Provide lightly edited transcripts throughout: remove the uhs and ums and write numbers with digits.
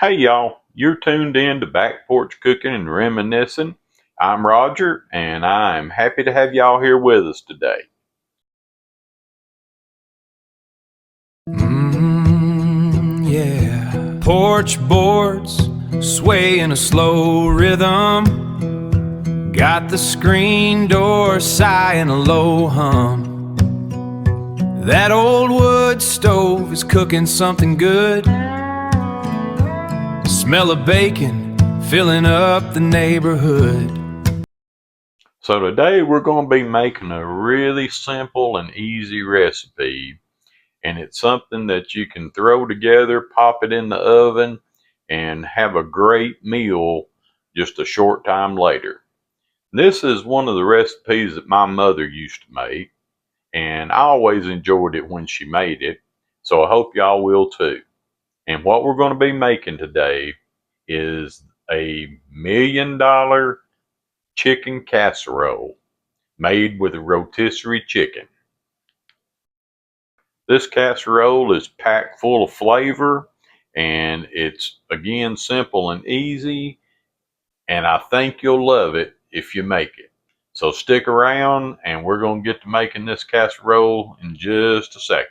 Hey y'all, you're tuned in to Back Porch Cooking and Reminiscing. I'm Roger, and I'm happy to have y'all here with us today. Yeah. Porch boards sway in a slow rhythm. Got the screen door sighing a low hum. That old wood stove is cooking something good. Smell of bacon filling up the neighborhood. So today we're going to be making a really simple and easy recipe, and it's something that you can throw together, pop it in the oven, and have a great meal just a short time later. This is one of the recipes that my mother used to make, and I always enjoyed it when she made it, so I hope y'all will too. And what we're going to be making today is a $1,000,000 chicken casserole made with a rotisserie chicken. This casserole is packed full of flavor, and it's again simple and easy, and I think you'll love it if you make it. So stick around, and we're going to get to making this casserole in just a second.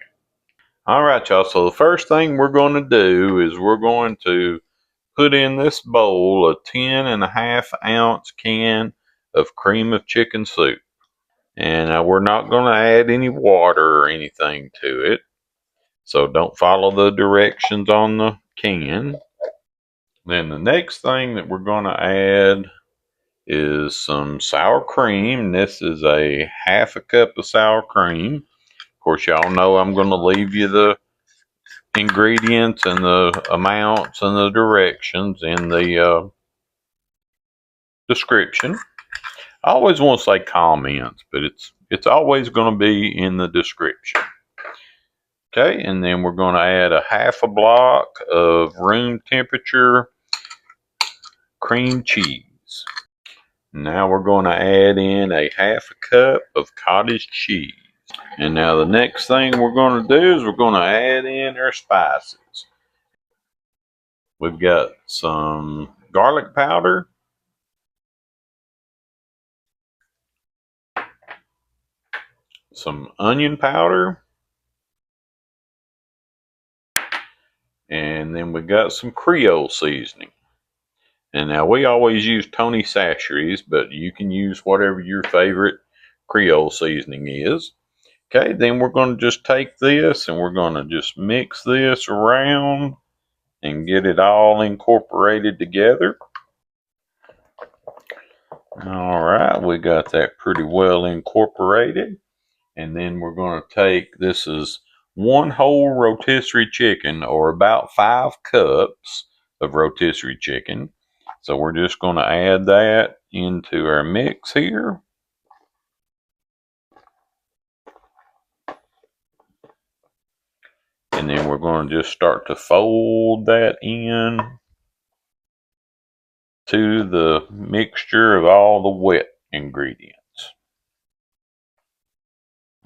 All right, y'all. So the first thing we're going to do is we're going to put in this bowl a 10.5 ounce can of cream of chicken soup. And we're not going to add any water or anything to it. So don't follow the directions on the can. Then the next thing that we're going to add is some sour cream. This is a 1/2 cup of sour cream. Of course, y'all know I'm going to leave you the ingredients and the amounts and the directions in the description. I always want to say comments, but it's always going to be in the description. Okay, and then we're going to add a 1/2 block of room temperature cream cheese. Now we're going to add in a 1/2 cup of cottage cheese. And now the next thing we're going to do is we're going to add in our spices. We've got some garlic powder, some onion powder, and then we got some Creole seasoning. And now we always use Tony Chachere's, but you can use whatever your favorite Creole seasoning is. Okay, then we're going to just take this and we're going to just mix this around and get it all incorporated together. All right, we got that pretty well incorporated. And then we're going to take, this is one whole rotisserie chicken, or about 5 cups of rotisserie chicken. So we're just going to add that into our mix here. And then we're going to just start to fold that in to the mixture of all the wet ingredients.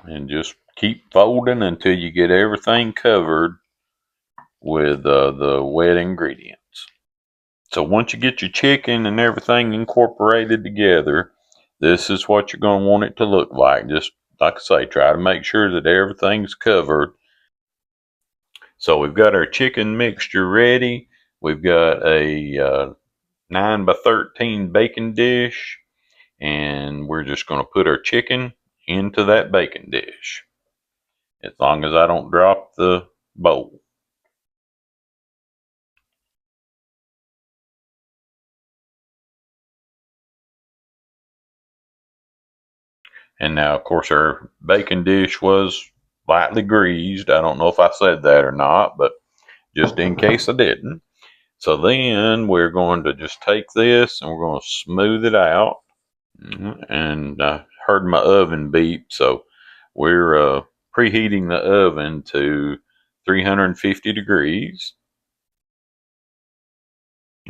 And just keep folding until you get everything covered with the wet ingredients. So once you get your chicken and everything incorporated together, this is what you're going to want it to look like. Just like I say, try to make sure that everything's covered. So we've got our chicken mixture ready. We've got a 9 by 13 baking dish, and we're just going to put our chicken into that baking dish, as long as I don't drop the bowl. And now, of course, our baking dish was lightly greased. I don't know if I said that or not, but just in case I didn't. So then we're going to just take this and we're going to smooth it out. And I heard my oven beep, so we're preheating the oven to 350 degrees.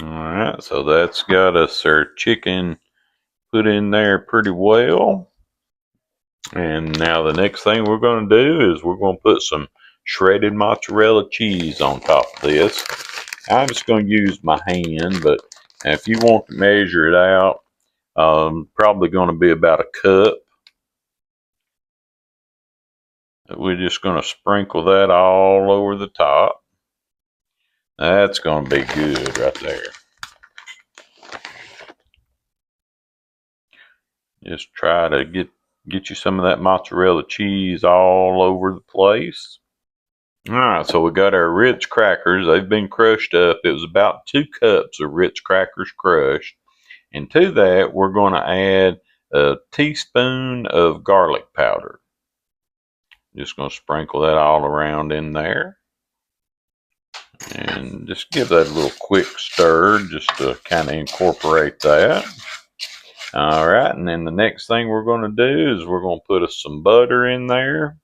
All right, so that's got us our chicken put in there pretty well. And now the next thing we're going to do is we're going to put some shredded mozzarella cheese on top of this. I'm just going to use my hand, but if you want to measure it out, probably going to be about a cup. We're just going to sprinkle that all over the top. That's going to be good right there. Just try to get you some of that mozzarella cheese all over the place. All right, so we got our Ritz crackers. They've been crushed up. It was about 2 cups of Ritz crackers crushed. And to that, we're going to add a teaspoon of garlic powder. Just going to sprinkle that all around in there. And just give that a little quick stir just to kind of incorporate that. All right, and then the next thing we're going to do is we're going to put some butter in there.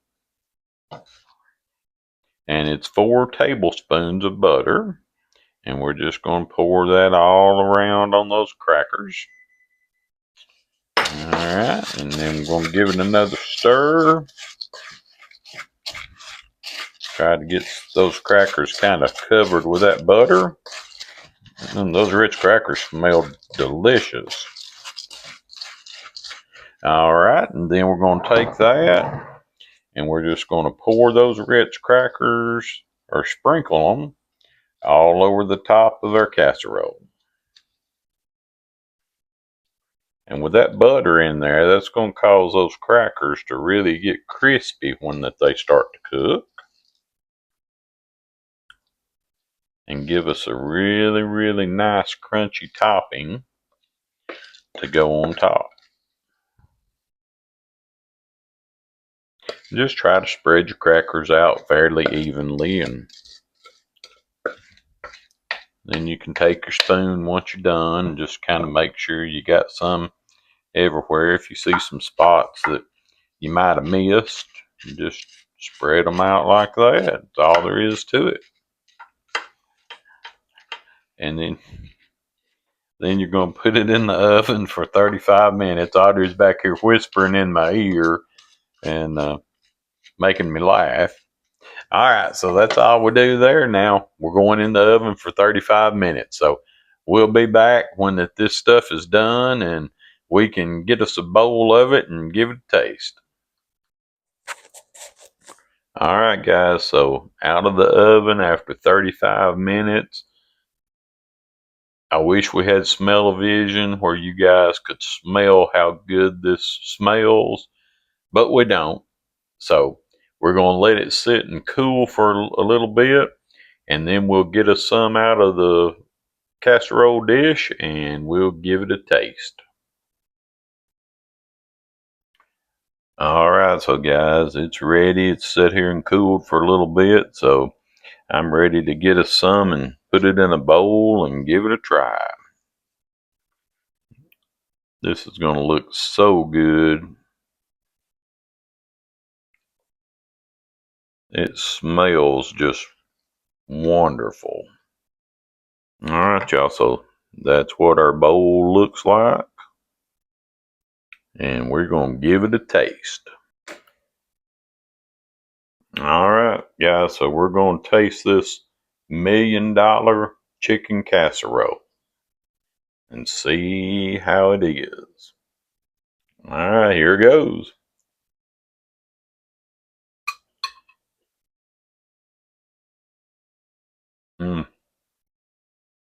And it's 4 tablespoons of butter. And we're just going to pour that all around on those crackers. All right, and then we're going to give it another stir. Try to get those crackers kind of covered with that butter. And those Ritz crackers smell delicious. All right, and then we're going to take that and we're just going to pour those Ritz crackers or sprinkle them all over the top of our casserole. And with that butter in there, that's going to cause those crackers to really get crispy when they start to cook. And give us a really, really nice crunchy topping to go on top. Just try to spread your crackers out fairly evenly, and then you can take your spoon once you're done and just kind of make sure you got some everywhere. If you see some spots that you might have missed, just spread them out like that. That's all there is to it. And then you're going to put it in the oven for 35 minutes. Audrey's back here whispering in my ear and making me laugh. All right, so that's all we do there. Now we're going in the oven for 35 minutes. So we'll be back when this stuff is done and we can get us a bowl of it and give it a taste. All right, guys, so out of the oven after 35 minutes. I wish we had smell-o-vision where you guys could smell how good this smells, but we don't. So we're going to let it sit and cool for a little bit, and then we'll get us some out of the casserole dish and we'll give it a taste. All right, so guys, it's ready. It's sat here and cooled for a little bit, so I'm ready to get us some and put it in a bowl and give it a try. This is going to look so good. It smells just wonderful. All right, y'all. So that's what our bowl looks like. And we're going to give it a taste. All right, guys. So we're going to taste this $1 million chicken casserole and see how it is. All right, here goes.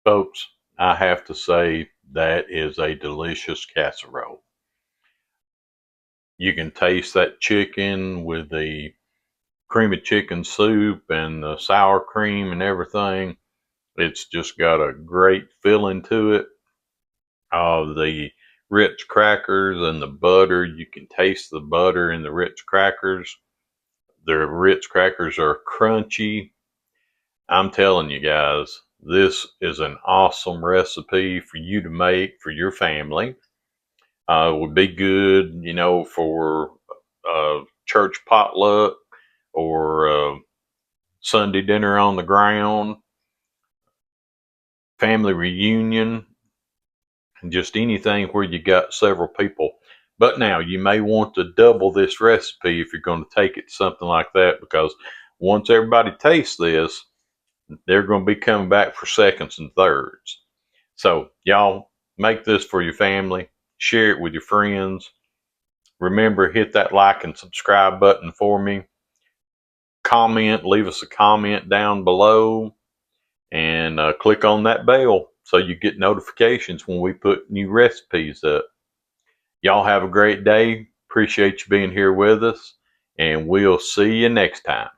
Folks, I have to say that is a delicious casserole. You can taste that chicken with the creamy chicken soup and the sour cream and everything. It's just got a great feeling to it. The Ritz crackers and the butter, you can taste the butter in the Ritz crackers. The Ritz crackers are crunchy. I'm telling you guys, this is an awesome recipe for you to make for your family. It would be good, for church potluck or Sunday dinner on the ground, family reunion, and just anything where you got several people. But now you may want to double this recipe if you're going to take it to something like that, because once everybody tastes this, They're going to be coming back for seconds and thirds. So, y'all make this for your family, share it with your friends. Remember, hit that like and subscribe button for me. Comment, leave us a comment down below, and click on that bell so you get notifications when we put new recipes up. Y'all have a great day. Appreciate you being here with us, and we'll see you next time.